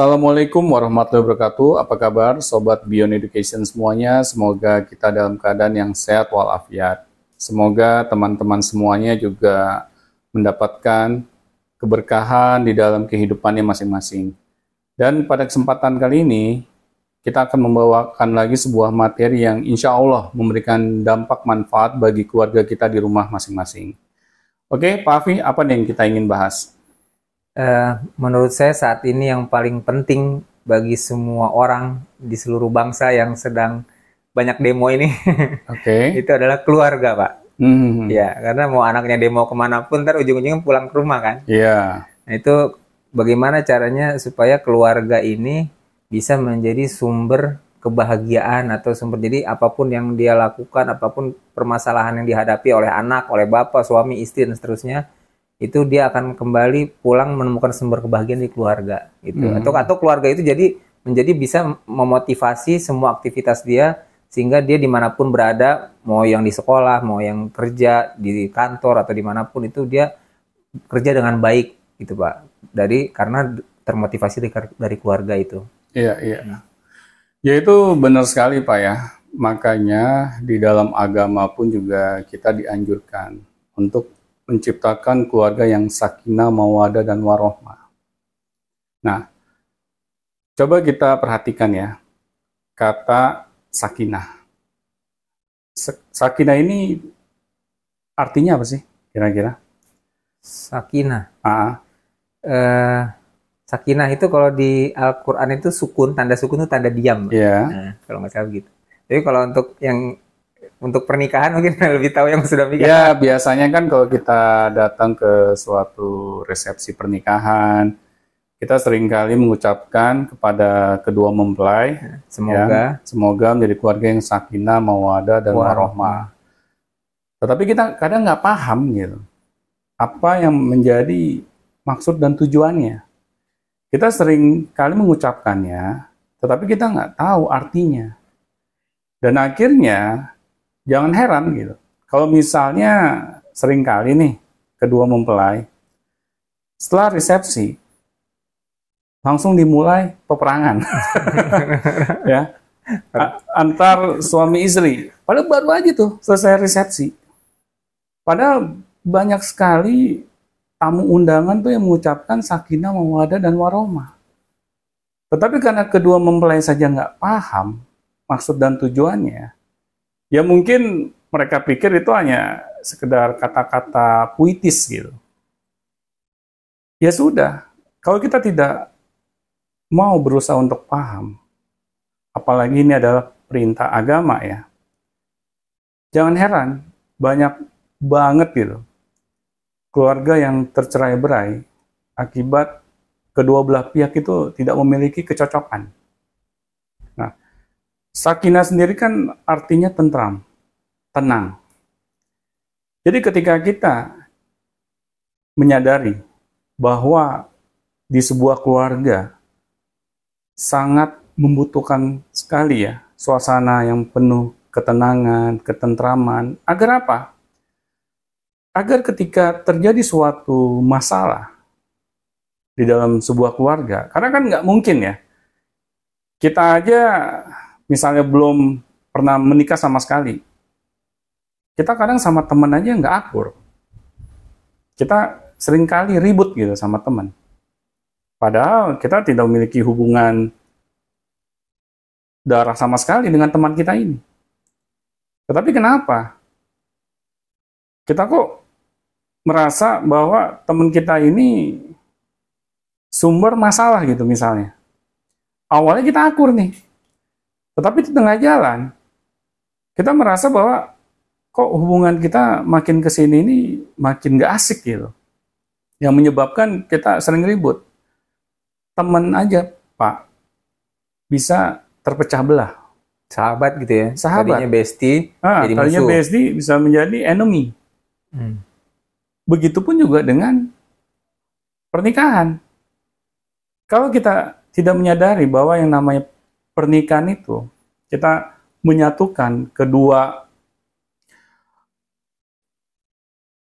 Assalamualaikum warahmatullahi wabarakatuh. Apa kabar Sobat Beyond Education semuanya? Semoga kita dalam keadaan yang sehat walafiat. Semoga teman-teman semuanya juga mendapatkan keberkahan di dalam kehidupannya masing-masing. Dan pada kesempatan kali ini, kita akan membawakan lagi sebuah materi yang insya Allah memberikan dampak manfaat bagi keluarga kita di rumah masing-masing. Oke, Pak Afi, apa nih yang kita ingin bahas? Menurut saya saat ini yang paling penting bagi semua orang di seluruh bangsa yang sedang banyak demo ini Oke. itu adalah keluarga, Pak. Hmm. Ya, karena mau anaknya demo kemanapun, ntar ujung-ujungnya pulang ke rumah kan. Iya. Nah, itu bagaimana caranya supaya keluarga ini bisa menjadi sumber kebahagiaan atau sumber jadi apapun yang dia lakukan, apapun permasalahan yang dihadapi oleh anak, oleh bapak, suami, istri dan seterusnya, itu dia akan kembali pulang menemukan sumber kebahagiaan di keluarga gitu. Atau keluarga itu jadi menjadi bisa memotivasi semua aktivitas dia sehingga dia dimanapun berada, mau yang di sekolah, mau yang kerja di kantor atau dimanapun itu dia kerja dengan baik gitu Pak. Karena termotivasi dari keluarga itu. Iya, iya. Ya itu benar sekali Pak ya. Makanya di dalam agama pun juga kita dianjurkan untuk menciptakan keluarga yang sakinah, mawadah, dan warohmah. Nah, coba kita perhatikan ya, kata sakinah. Sakinah ini artinya apa sih kira-kira? Sakinah. Ah, Eh, Sakinah itu kalau di Al-Quran itu sukun, tanda sukun itu tanda diam. ya. Nah, kalau nggak salah gitu. Jadi kalau untuk pernikahan mungkin lebih tahu yang sudah Ya, menikah. biasanya kan kalau kita datang ke suatu resepsi pernikahan, kita seringkali mengucapkan kepada kedua mempelai, ya, Semoga semoga menjadi keluarga yang sakinah, mawadah, dan warohmah. warohmah. Tetapi kita kadang nggak paham gitu, apa yang menjadi maksud dan tujuannya. Kita sering kali mengucapkannya, tetapi kita nggak tahu artinya. Dan akhirnya, jangan heran gitu. Kalau misalnya sering kali nih, kedua mempelai, setelah resepsi, langsung dimulai peperangan. Ya, antar suami istri. Padahal baru aja tuh selesai resepsi. Padahal banyak sekali tamu undangan tuh yang mengucapkan sakinah, mawadah, dan warohmah. Tetapi karena kedua mempelai saja nggak paham maksud dan tujuannya, ya mungkin mereka pikir itu hanya sekedar kata-kata puitis gitu. Ya sudah, kalau kita tidak mau berusaha untuk paham, apalagi ini adalah perintah agama ya, jangan heran, banyak banget gitu keluarga yang tercerai-berai akibat kedua belah pihak itu tidak memiliki kecocokan. Nah, sakinah sendiri kan artinya tentram, tenang. Jadi ketika kita menyadari bahwa di sebuah keluarga sangat membutuhkan sekali ya suasana yang penuh ketenangan, ketentraman. Agar apa? Agar ketika terjadi suatu masalah di dalam sebuah keluarga, karena kan nggak mungkin ya, kita aja misalnya belum pernah menikah sama sekali, kita kadang sama teman aja nggak akur. Kita seringkali ribut gitu sama teman. Padahal kita tidak memiliki hubungan darah sama sekali dengan teman kita ini. Tetapi kenapa? Kita kok merasa bahwa teman kita ini sumber masalah gitu misalnya. Awalnya kita akur nih, tetapi di tengah jalan kita merasa bahwa kok hubungan kita makin kesini ini makin gak asik gitu. Yang menyebabkan kita sering ribut. Teman aja, Pak, bisa terpecah belah. Sahabat gitu ya. Tadinya Sahabat. bestie jadi Tadinya musuh. BSD bisa menjadi enemy. Hmm. Begitupun juga dengan pernikahan. Kalau kita tidak menyadari bahwa yang namanya pernikahan itu, kita menyatukan kedua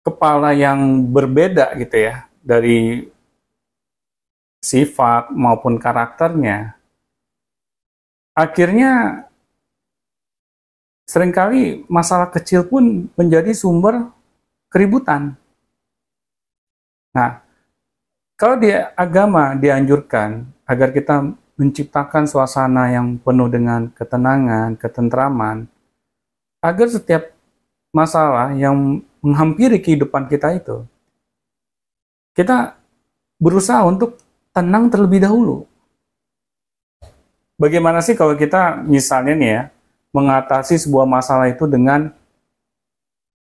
kepala yang berbeda gitu ya, dari sifat maupun karakternya, akhirnya seringkali masalah kecil pun menjadi sumber keributan. Nah, kalau di agama dianjurkan agar kita menciptakan suasana yang penuh dengan ketenangan, ketentraman, agar setiap masalah yang menghampiri kehidupan kita itu, kita berusaha untuk tenang terlebih dahulu. Bagaimana sih kalau kita misalnya nih ya, mengatasi sebuah masalah itu dengan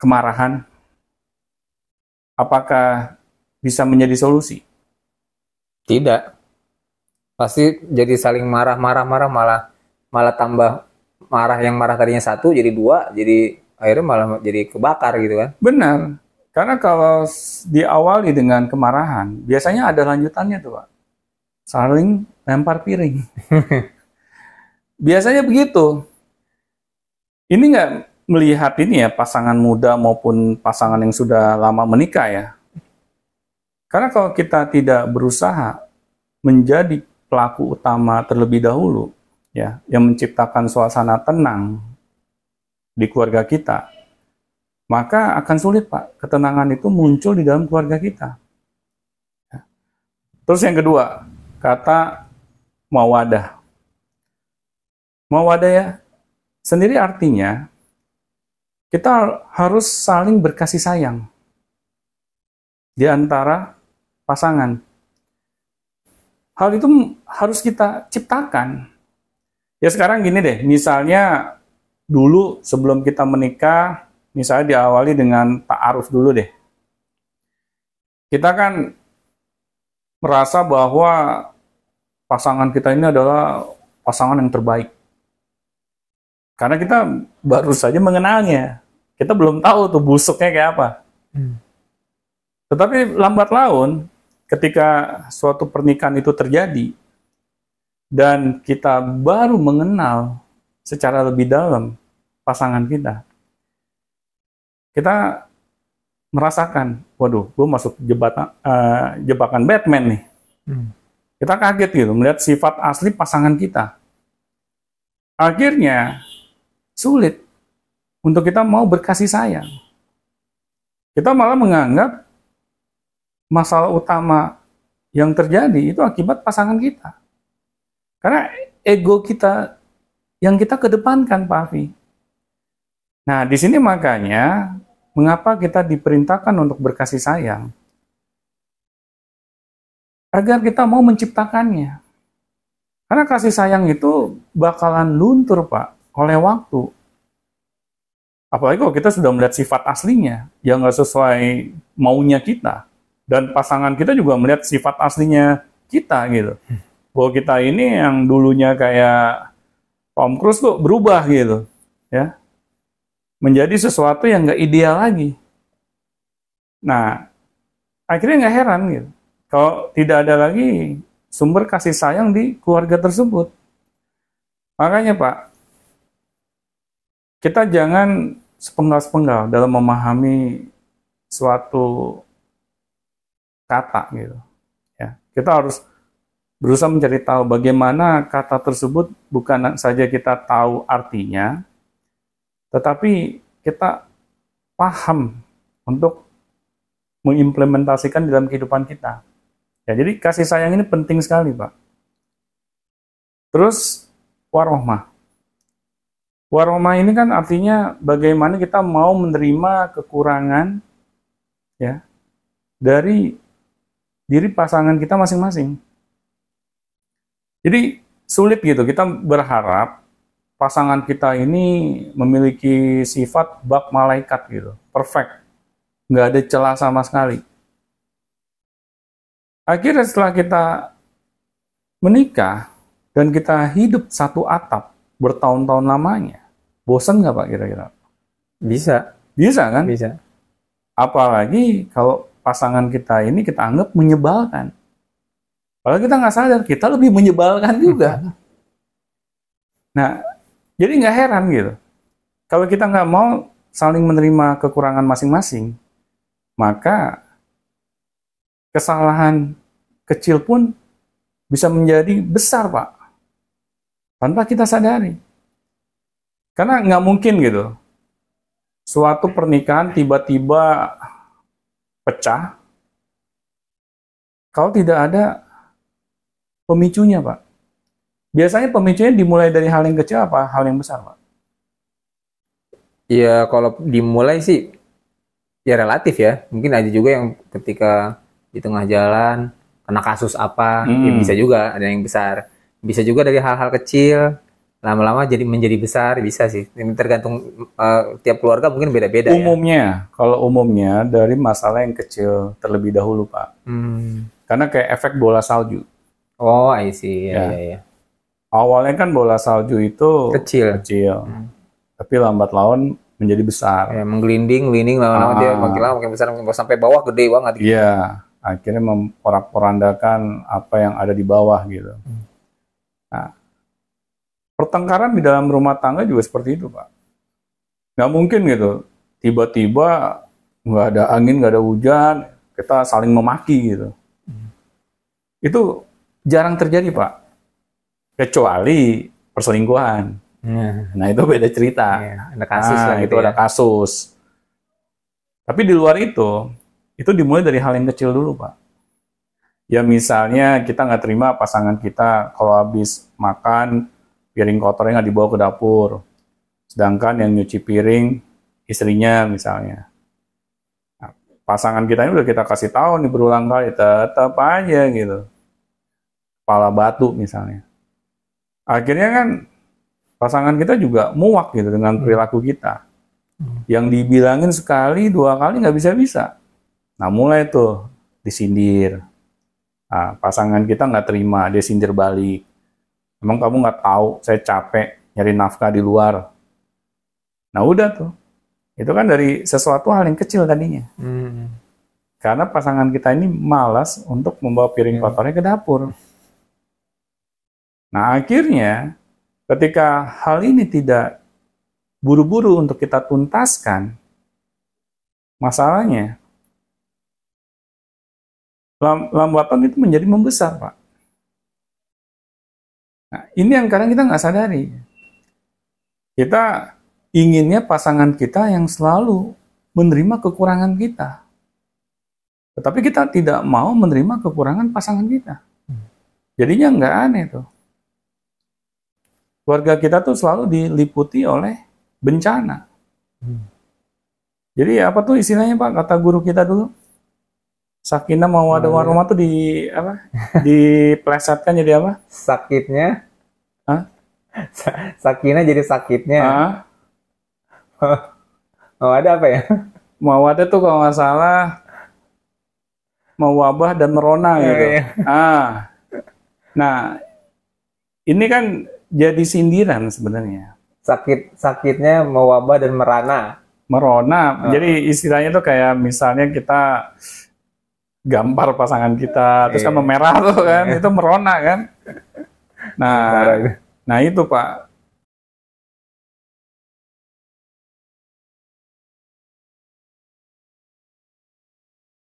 kemarahan? Apakah bisa menjadi solusi? Tidak. Pasti jadi saling marah-marah malah tambah marah, yang marah tadinya satu jadi dua, jadi akhirnya malah jadi kebakar gitu kan. Benar. Karena kalau diawali dengan kemarahan, biasanya ada lanjutannya tuh, Pak. Saling lempar piring. Biasanya begitu. Ini nggak melihat ini ya, pasangan muda maupun pasangan yang sudah lama menikah ya. Karena kalau kita tidak berusaha menjadi pelaku utama terlebih dahulu, ya, yang menciptakan suasana tenang di keluarga kita, maka akan sulit, Pak, ketenangan itu muncul di dalam keluarga kita. Terus yang kedua, kata mawadah. Mawadah ya, sendiri artinya kita harus saling berkasih sayang di antara pasangan. Hal itu harus kita ciptakan. Ya sekarang gini deh, misalnya dulu sebelum kita menikah, misalnya diawali dengan ta'aruf dulu deh. Kita kan merasa bahwa pasangan kita ini adalah pasangan yang terbaik. Karena kita baru saja mengenalnya. Kita belum tahu tuh busuknya kayak apa. Tetapi lambat laun, ketika suatu pernikahan itu terjadi, dan kita baru mengenal secara lebih dalam pasangan kita, kita merasakan, waduh, gue masuk jebakan Batman nih. Kita kaget gitu, melihat sifat asli pasangan kita. Akhirnya, sulit untuk kita mau berkasih sayang. Kita malah menganggap masalah utama yang terjadi itu akibat pasangan kita. Karena ego kita yang kita kedepankan, Pak Afi. Nah, di sini makanya mengapa kita diperintahkan untuk berkasih sayang? Agar kita mau menciptakannya. Karena kasih sayang itu bakalan luntur, Pak, oleh waktu. Apalagi kalau kita sudah melihat sifat aslinya yang nggak sesuai maunya kita. Dan pasangan kita juga melihat sifat aslinya kita gitu. Bahwa kita ini yang dulunya kayak Tom Cruise kok berubah gitu, ya, menjadi sesuatu yang nggak ideal lagi. Nah, akhirnya nggak heran gitu, kalau tidak ada lagi sumber kasih sayang di keluarga tersebut. Makanya Pak, kita jangan sepenggal-sepenggal dalam memahami suatu kata gitu. Ya, kita harus berusaha mencari tahu bagaimana kata tersebut, bukan saja kita tahu artinya, tetapi kita paham untuk mengimplementasikan dalam kehidupan kita. Ya, jadi kasih sayang ini penting sekali, Pak. Terus warohmah. Warohmah ini kan artinya bagaimana kita mau menerima kekurangan ya dari diri pasangan kita masing-masing. Jadi sulit gitu, kita berharap pasangan kita ini memiliki sifat bak malaikat gitu, perfect, nggak ada celah sama sekali. Akhirnya setelah kita menikah dan kita hidup satu atap bertahun-tahun lamanya, bosan nggak Pak kira-kira? Bisa. Bisa kan? Bisa. Apalagi kalau pasangan kita ini kita anggap menyebalkan. Kalau kita nggak sadar, kita lebih menyebalkan juga. Nah, jadi nggak heran gitu. Kalau kita nggak mau saling menerima kekurangan masing-masing, maka kesalahan kecil pun bisa menjadi besar, Pak, tanpa kita sadari. Karena nggak mungkin gitu, suatu pernikahan tiba-tiba pecah kalau tidak ada pemicunya, Pak. Biasanya pemicunya dimulai dari hal yang kecil apa hal yang besar, Pak? Ya kalau dimulai sih ya relatif ya. Mungkin ada juga yang ketika di tengah jalan kena kasus apa, ya bisa juga ada yang besar. Bisa juga dari hal-hal kecil lama-lama jadi menjadi besar, bisa sih. Ini tergantung tiap keluarga mungkin beda-beda ya. Kalau umumnya dari masalah yang kecil terlebih dahulu, Pak. Karena kayak efek bola salju. Oh, I see. Ya. Awalnya kan bola salju itu Kecil. Tapi lambat laun menjadi besar. Ya, menggelinding lama-lama dia makin lama makin besar sampai bawah gede banget. Iya, akhirnya memporak-porandakan apa yang ada di bawah gitu. Nah, pertengkaran di dalam rumah tangga juga seperti itu, Pak. Nggak mungkin gitu, tiba-tiba nggak ada angin, nggak ada hujan, kita saling memaki gitu. Itu jarang terjadi, Pak. Kecuali perselingkuhan. Nah, itu beda cerita. Ada kasus lah gitu, itu ada kasus. Tapi di luar itu dimulai dari hal yang kecil dulu, Pak. Ya misalnya kita nggak terima pasangan kita kalau habis makan, piring kotornya nggak dibawa ke dapur. Sedangkan yang nyuci piring istrinya misalnya. Nah, pasangan kita ini udah kita kasih tahu nih berulang kali, tetap aja gitu. Kepala batu misalnya. Akhirnya kan pasangan kita juga muak gitu dengan perilaku kita. Yang dibilangin sekali, 2 kali nggak bisa-bisa. Nah mulai tuh disindir. Nah, pasangan kita nggak terima, dia sindir balik. Emang kamu nggak tahu, saya capek nyari nafkah di luar. Nah udah tuh. Itu kan dari sesuatu hal yang kecil tadinya. Karena pasangan kita ini malas untuk membawa piring kotornya ke dapur. Nah akhirnya ketika hal ini tidak buru-buru untuk kita tuntaskan masalahnya, lambatan itu menjadi membesar, Pak. Nah, ini yang kadang kita nggak sadari. Kita inginnya pasangan kita yang selalu menerima kekurangan kita. Tetapi kita tidak mau menerima kekurangan pasangan kita. Jadinya nggak aneh tuh. Keluarga kita tuh selalu diliputi oleh bencana. Jadi apa tuh istilahnya, Pak, kata guru kita dulu? Sakinah mawaddah warahmah tuh diplesetkan jadi apa? Sakitnya? Hah? Sakinah jadi sakitnya. Mawaddah apa ya? Mawaddah tuh kalau nggak salah mewabah dan merona gitu. Nah, ini kan jadi sindiran sebenarnya. Sakitnya mewabah dan merona. Jadi istilahnya tuh kayak misalnya kita gampar pasangan kita, terus kan memerah tuh kan, itu merona kan. Nah itu Pak,